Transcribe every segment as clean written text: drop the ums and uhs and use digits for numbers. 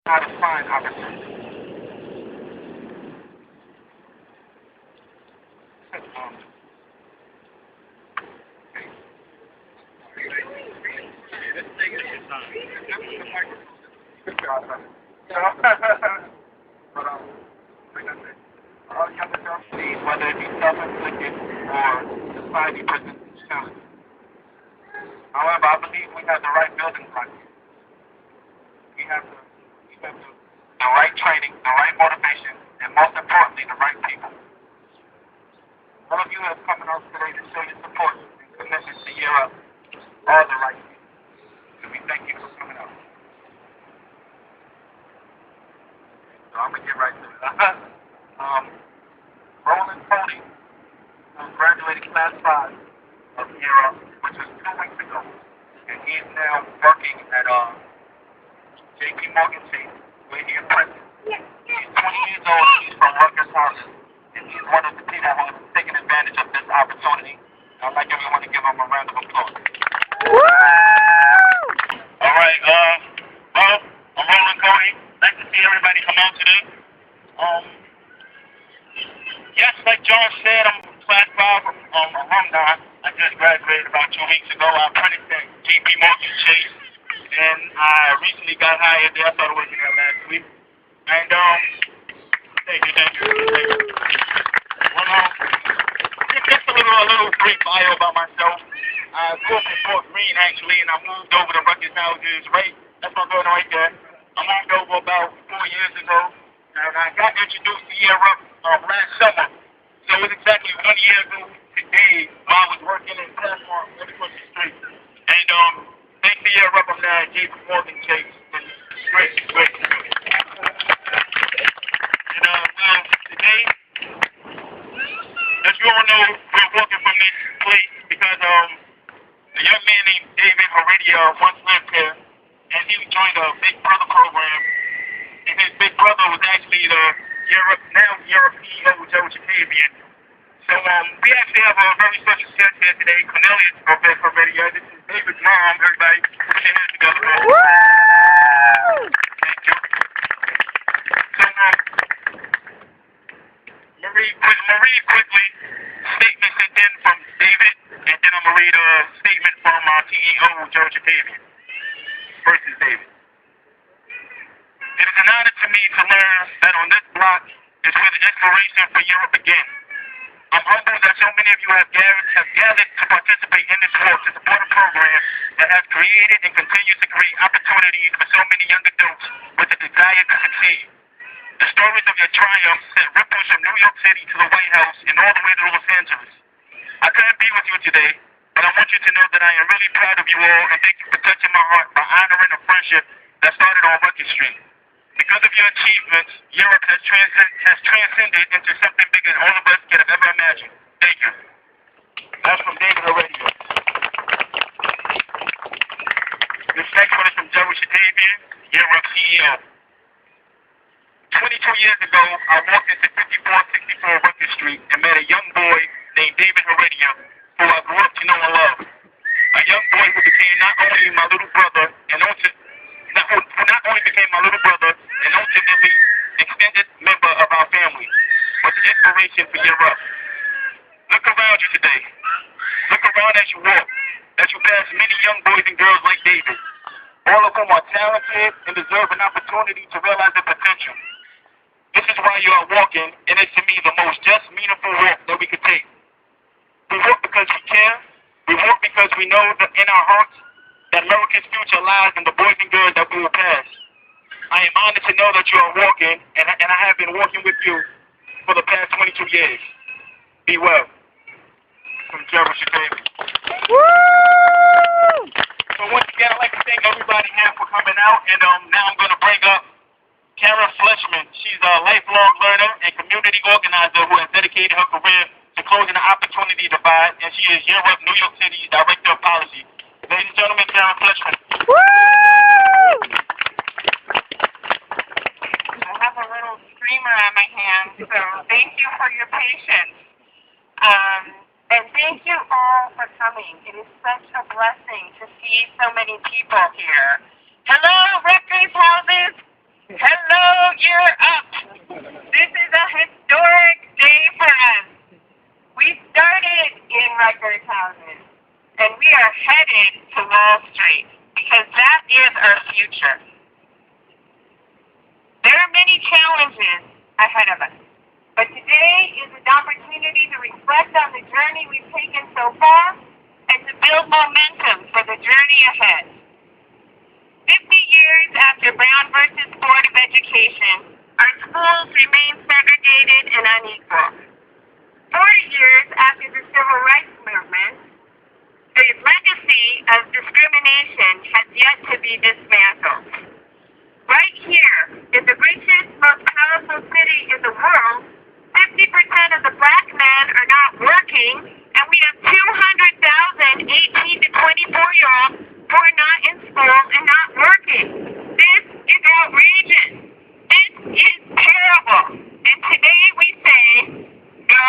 how to find opportunity. But like I said, all young adults need, whether it be self-inflicted or society presents challenges. However, I believe we have the right building blocks. We have the right training, the right motivation, and most importantly, the right people. All of you have come out today to show your support and commitment to Year Up all the right people. So we thank you for coming out. So I'm gonna get right to it. Roland Cody, who graduated class 5 of Year Up, which was 2 weeks ago, and he's now working at JP Morgan Chase, where he is president. He's 20 years old, he's from Rutgers Harvard, and he's one of the people who has taken advantage of this opportunity. I'd like everyone to give him a round of applause. All right, well, I'm Roland Cody. Nice to see everybody come out today. Yes, like John said, I'm class 5 alumni. I just graduated about 2 weeks ago. I apprenticed at JP Morgan Chase, and I recently got hired there. I started working there last week. And, thank you. Well, just a little brief bio about myself. I grew up in Fort Greene, actually, and I moved over to Rutgers Houses, right? That's my building right there. I moved over about 4 years ago, and I got introduced to Year Up last summer. So it was exactly 1 year ago today while I was working in platform right across the street. And thanks to Year Up, I'm now at JP Morgan Chase. It's great. And well, today, as you all know, we're working from this place because a young man named David Heredia once lived here, and he joined a Big Brother program, and his big brother was actually the Year Up CEO, Joe Chatavian. So we actually have a very special guest here today, Cornelius of Big Heredia. This is David's mom. Everybody, put your hands together. Thank you. So Marie quickly statement sent in from David, and then I'm gonna read a statement from our CEO, Joe Chatavian. First is David. It is an honor to me to learn that on this block is where the inspiration for Year Up began. I'm humbled that so many of you have gathered to participate in this work to support a program that has created and continues to create opportunities for so many young adults with a desire to succeed. The stories of your triumphs sent ripples from New York City to the White House and all the way to Los Angeles. I couldn't be with you today, but I want you to know that I am really proud of you all and thank you for touching my heart by honoring a friendship that started on Rutgers Street. Because of your achievements, Year Up has transcended into something bigger than all of us could have ever imagined. Thank you. That's from David Heredia. This next one is from Joe Chatavian, Year Up CEO. 22 years ago, I walked into 5464 Rutgers Street and met a young boy named David Heredia, who I grew up to know and love. A young boy who became not only my little brother and ultimately extended member of our family, but the inspiration for Year Up. Look around you today. Look around as you walk, as you pass many young boys and girls like David, all of whom are talented and deserve an opportunity to realize their potential. This is why you are walking, and it's to me the most just, meaningful walk that we could take. We walk because we care. We walk because we know that in our hearts that America's future lies in the boys and girls that we will pass. I am honored to know that you are walking, and I have been walking with you for the past 22 years. Be well. From Joe Chatavian. So once again, I'd like to thank everybody here for coming out, and now I'm going to bring up Fleshman. She's a lifelong learner and community organizer who has dedicated her career to closing the opportunity divide, and she is Year Up New York City's Director of Policy. Ladies and gentlemen, Fleshman. I have a little streamer on my hand, so thank you for your patience. And thank you all for coming. It is such a blessing to see so many people here. Hello, Rutgers Houses. our future. There are many challenges ahead of us, but today is an opportunity to reflect on the journey we've taken so far and to build momentum for the journey ahead. 50 years after Brown versus Board of Education, our schools remain segregated and unequal. 40 years after the Civil Rights Movement, the legacy of discrimination has yet to be dismantled. Right here, in the richest, most powerful city in the world, 50% of the black men are not working, and we have 200,000 18 to 24-year-olds who are not in school and not working. This is outrageous. This is terrible. And today we say, no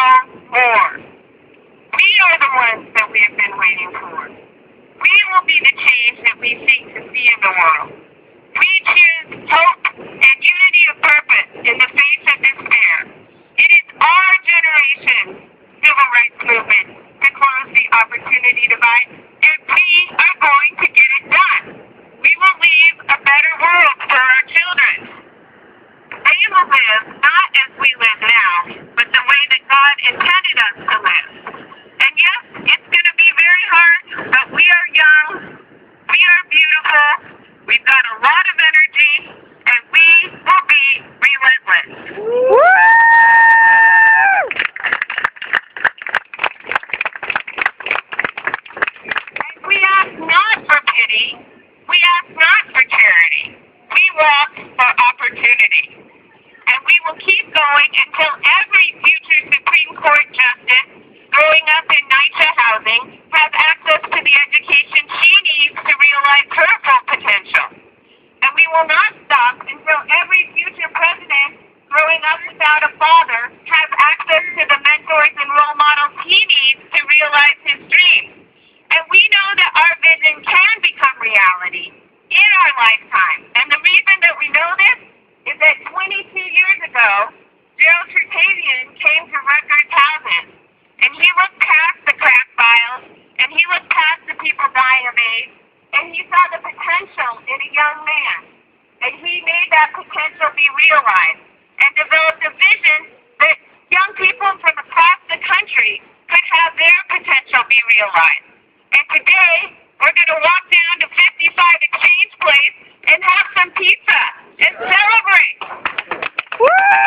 more. We are the ones that we have been waiting for. We will be the change that we seek to see in the world. We choose hope and unity of purpose in the face of despair. It is our generation's civil rights movement to close the opportunity divide, and we are going to get it done. We will leave a better world for our children. They will live not as we live now, but the way that God intended us to live. And yes, it's going to be very hard, but we are young, we are beautiful, we've got a lot of energy, and we will be relentless. And we ask not for pity, we ask not for charity, we walk for opportunity. And we will keep going until every future Supreme Court justice growing up in NYCHA housing has access to the education she needs to realize her full potential. And we will not stop until every future president growing up without a father has access to the mentors and role models he needs to realize his dreams. And we know that our vision can become reality in our lifetime. And the reason that we know this is that 22 years ago, Gerald Tertavian came to Rutgers Housing, and he looked past the crack files, and he looked past the people dying of AIDS, and he saw the potential in a young man. And he made that potential be realized and developed a vision that young people from across the country could have their potential be realized. And today, we're going to walk down to 55 Exchange Place and have some pizza and celebrate. Woo!